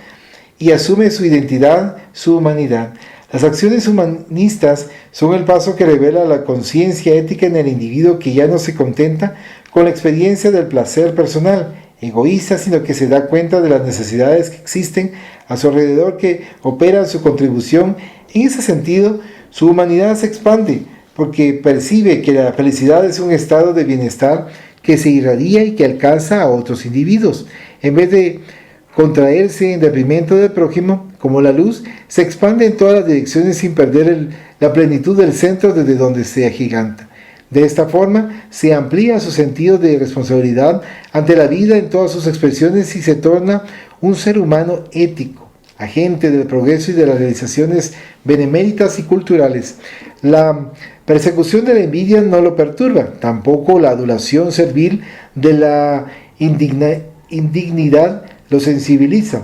y asume su identidad, su humanidad. Las acciones humanistas son el paso que revela la conciencia ética en el individuo que ya no se contenta con la experiencia del placer personal, egoísta, sino que se da cuenta de las necesidades que existen a su alrededor que operan su contribución. En ese sentido, su humanidad se expande, porque percibe que la felicidad es un estado de bienestar que se irradia y que alcanza a otros individuos. En vez de contraerse en detrimento del prójimo, como la luz, se expande en todas las direcciones sin perder la plenitud del centro desde donde se agiganta. De esta forma, se amplía su sentido de responsabilidad ante la vida en todas sus expresiones y se torna un ser humano ético, agente del progreso y de las realizaciones beneméritas y culturales. La persecución de la envidia no lo perturba, tampoco la adulación servil de la indignidad lo sensibiliza.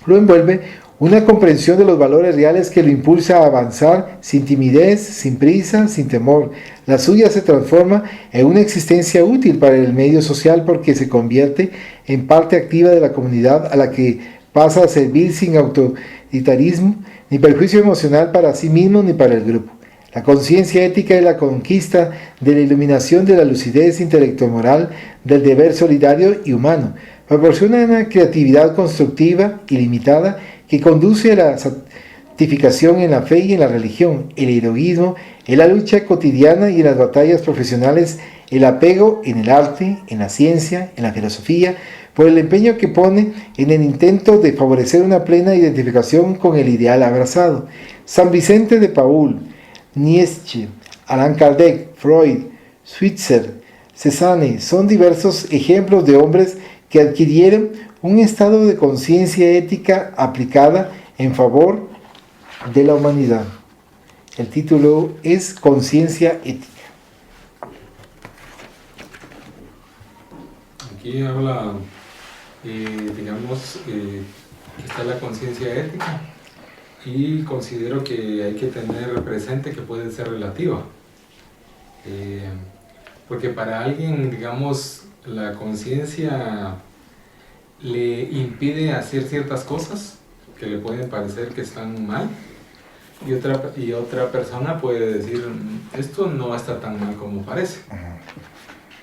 Lo envuelve una comprensión de los valores reales que lo impulsa a avanzar sin timidez, sin prisa, sin temor. La suya se transforma en una existencia útil para el medio social porque se convierte en parte activa de la comunidad a la que pasa a servir sin autoritarismo ni perjuicio emocional para sí mismo ni para el grupo. La conciencia ética es la conquista de la iluminación de la lucidez intelecto-moral, del deber solidario y humano. Proporciona una creatividad constructiva ilimitada que conduce a la santificación en la fe y en la religión, el heroísmo, en la lucha cotidiana y en las batallas profesionales, el apego en el arte, en la ciencia, en la filosofía, por el empeño que pone en el intento de favorecer una plena identificación con el ideal abrazado. San Vicente de Paúl, Nietzsche, Allan Kardec, Freud, Switzer, Cézanne son diversos ejemplos de hombres que adquirieron un estado de conciencia ética aplicada en favor de la humanidad. El título es Conciencia ética. Aquí habla, digamos, que está la conciencia ética y considero que hay que tener presente que puede ser relativa. Porque para alguien, digamos, la conciencia le impide hacer ciertas cosas que le pueden parecer que están mal y otra persona puede decir esto no está tan mal como parece.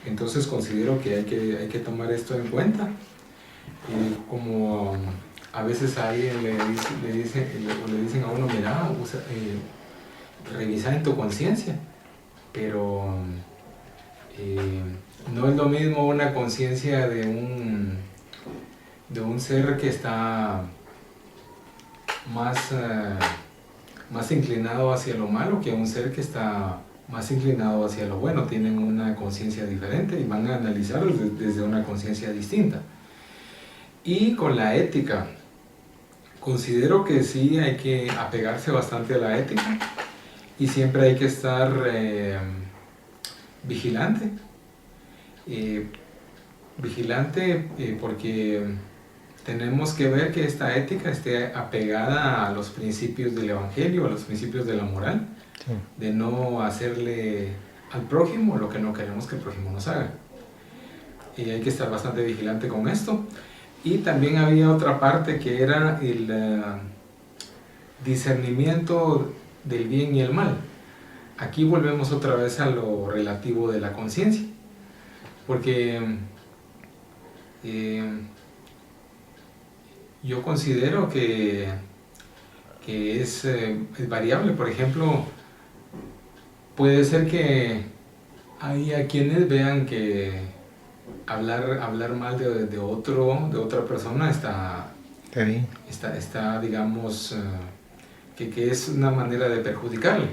Entonces considero que hay que tomar esto en cuenta. Como a veces a alguien le dicen a uno, mira, revisa en tu conciencia, pero no es lo mismo una conciencia de un ser que está más inclinado hacia lo malo que un ser que está más inclinado hacia lo bueno. Tienen una conciencia diferente y van a analizarlo desde una conciencia distinta. Y con la ética, considero que sí hay que apegarse bastante a la ética y siempre hay que estar vigilante. Porque tenemos que ver que esta ética esté apegada a los principios del Evangelio, a los principios de la moral, sí, de no hacerle al prójimo lo que no queremos que el prójimo nos haga. Y hay que estar bastante vigilante con esto. Y también había otra parte que era el discernimiento del bien y el mal. Aquí volvemos otra vez a lo relativo de la conciencia, porque yo considero que es variable. Por ejemplo, puede ser que hay a quienes vean que hablar mal de otra persona está Está bien. Digamos, que es una manera de perjudicarle.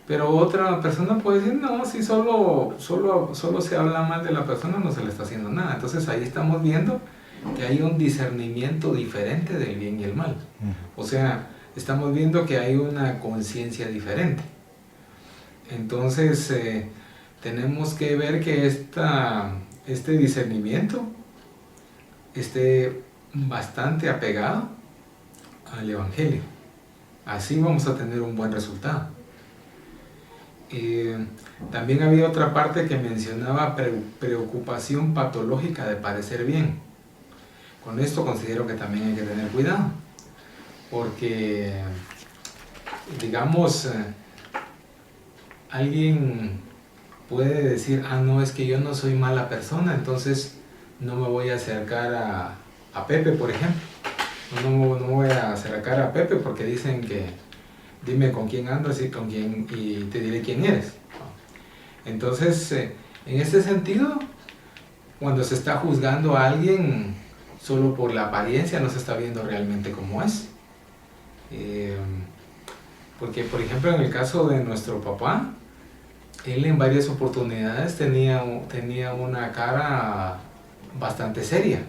Pero otra persona puede decir, no, si solo se habla mal de la persona, no se le está haciendo nada. Entonces ahí estamos viendo que hay un discernimiento diferente del bien y el mal. O sea, estamos viendo que hay una conciencia diferente. Entonces tenemos que ver que este discernimiento esté bastante apegado al Evangelio. Así vamos a tener un buen resultado. También había otra parte que mencionaba preocupación patológica de parecer bien. Con esto considero que también hay que tener cuidado, porque, digamos, alguien puede decir, no, es que yo no soy mala persona, entonces no me voy a acercar a Pepe, por ejemplo. No me voy a acercar a Pepe porque dicen que dime con quién andas y te diré quién eres. Entonces, en este sentido, cuando se está juzgando a alguien solo por la apariencia, no se está viendo realmente cómo es. Porque, por ejemplo, en el caso de nuestro papá, él en varias oportunidades tenía una cara bastante seria.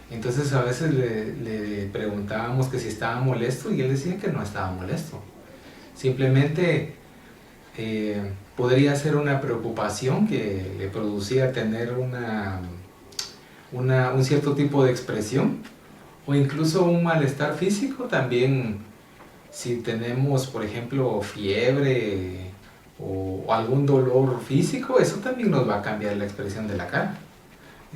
Entonces a veces le preguntábamos que si estaba molesto y él decía que no estaba molesto. Simplemente podría ser una preocupación que le producía tener un cierto tipo de expresión, o incluso un malestar físico también. Si tenemos, por ejemplo, fiebre o algún dolor físico, eso también nos va a cambiar la expresión de la cara.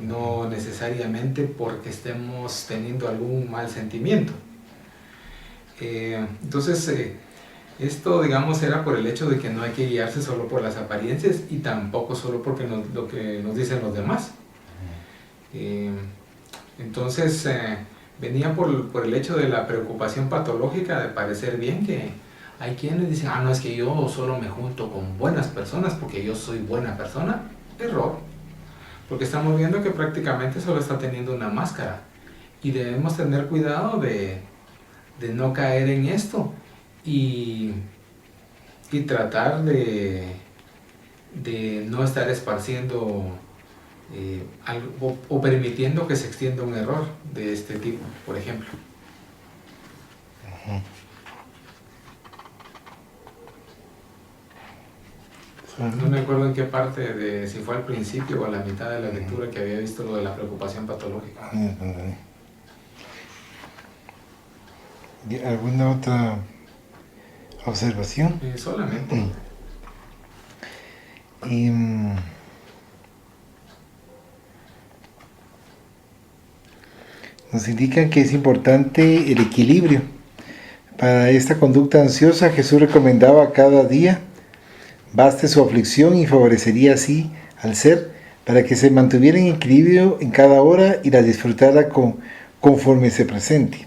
No necesariamente porque estemos teniendo algún mal sentimiento. Entonces, esto, digamos, era por el hecho de que no hay que guiarse solo por las apariencias y tampoco solo porque lo que nos dicen los demás. Entonces, venía por el hecho de la preocupación patológica de parecer bien, que hay quienes dicen, no, es que yo solo me junto con buenas personas porque yo soy buena persona. Error. Porque estamos viendo que prácticamente solo está teniendo una máscara. Y debemos tener cuidado de no caer en esto y tratar de no estar esparciendo algo, o permitiendo que se extienda un error de este tipo, por ejemplo. No me acuerdo en qué parte, si fue al principio o a la mitad de la lectura, que había visto lo de la preocupación patológica. ¿Alguna otra observación? Solamente. Nos indican que es importante el equilibrio. Para esta conducta ansiosa, Jesús recomendaba cada día: baste su aflicción y favorecería así al ser, para que se mantuviera en equilibrio en cada hora y la disfrutara conforme se presente.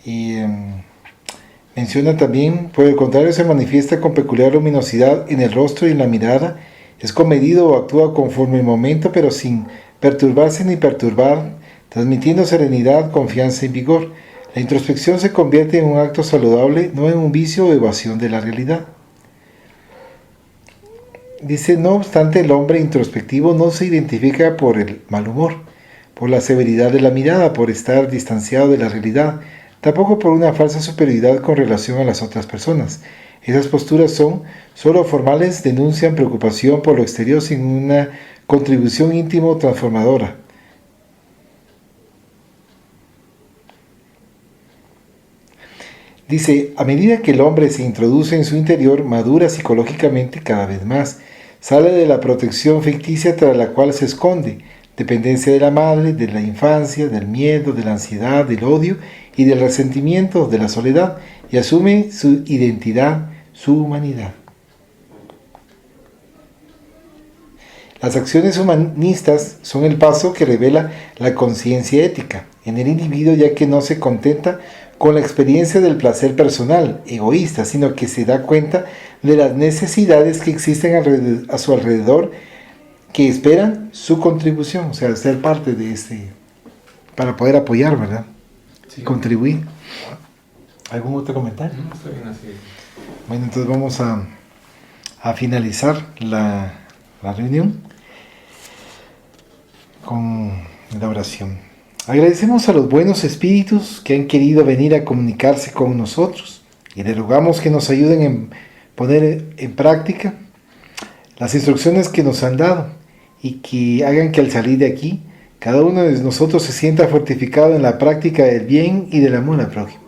Y menciona también, por el contrario, se manifiesta con peculiar luminosidad en el rostro y en la mirada, es comedido o actúa conforme el momento, pero sin perturbarse ni perturbar, transmitiendo serenidad, confianza y vigor. La introspección se convierte en un acto saludable, no en un vicio o evasión de la realidad. Dice, no obstante, el hombre introspectivo no se identifica por el mal humor, por la severidad de la mirada, por estar distanciado de la realidad, tampoco por una falsa superioridad con relación a las otras personas. Esas posturas son solo formales, denuncian preocupación por lo exterior sin una contribución íntimo transformadora. Dice, a medida que el hombre se introduce en su interior, madura psicológicamente cada vez más. Sale de la protección ficticia tras la cual se esconde, dependencia de la madre, de la infancia, del miedo, de la ansiedad, del odio y del resentimiento, de la soledad, y asume su identidad, su humanidad. Las acciones humanistas son el paso que revela la conciencia ética en el individuo, ya que no se contenta con la experiencia del placer personal, egoísta, sino que se da cuenta de las necesidades que existen a su alrededor, que esperan su contribución, o sea, ser parte de para poder apoyar, ¿verdad? Sí. contribuir. ¿Algún otro comentario? No, está bien así. Bueno, entonces vamos a finalizar la reunión con la oración. Agradecemos a los buenos espíritus que han querido venir a comunicarse con nosotros y le rogamos que nos ayuden en poner en práctica las instrucciones que nos han dado y que hagan que al salir de aquí cada uno de nosotros se sienta fortificado en la práctica del bien y del amor al prójimo.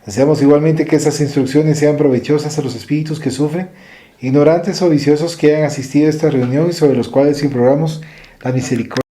Deseamos igualmente que esas instrucciones sean provechosas a los espíritus que sufren, ignorantes o viciosos que hayan asistido a esta reunión y sobre los cuales imploramos la misericordia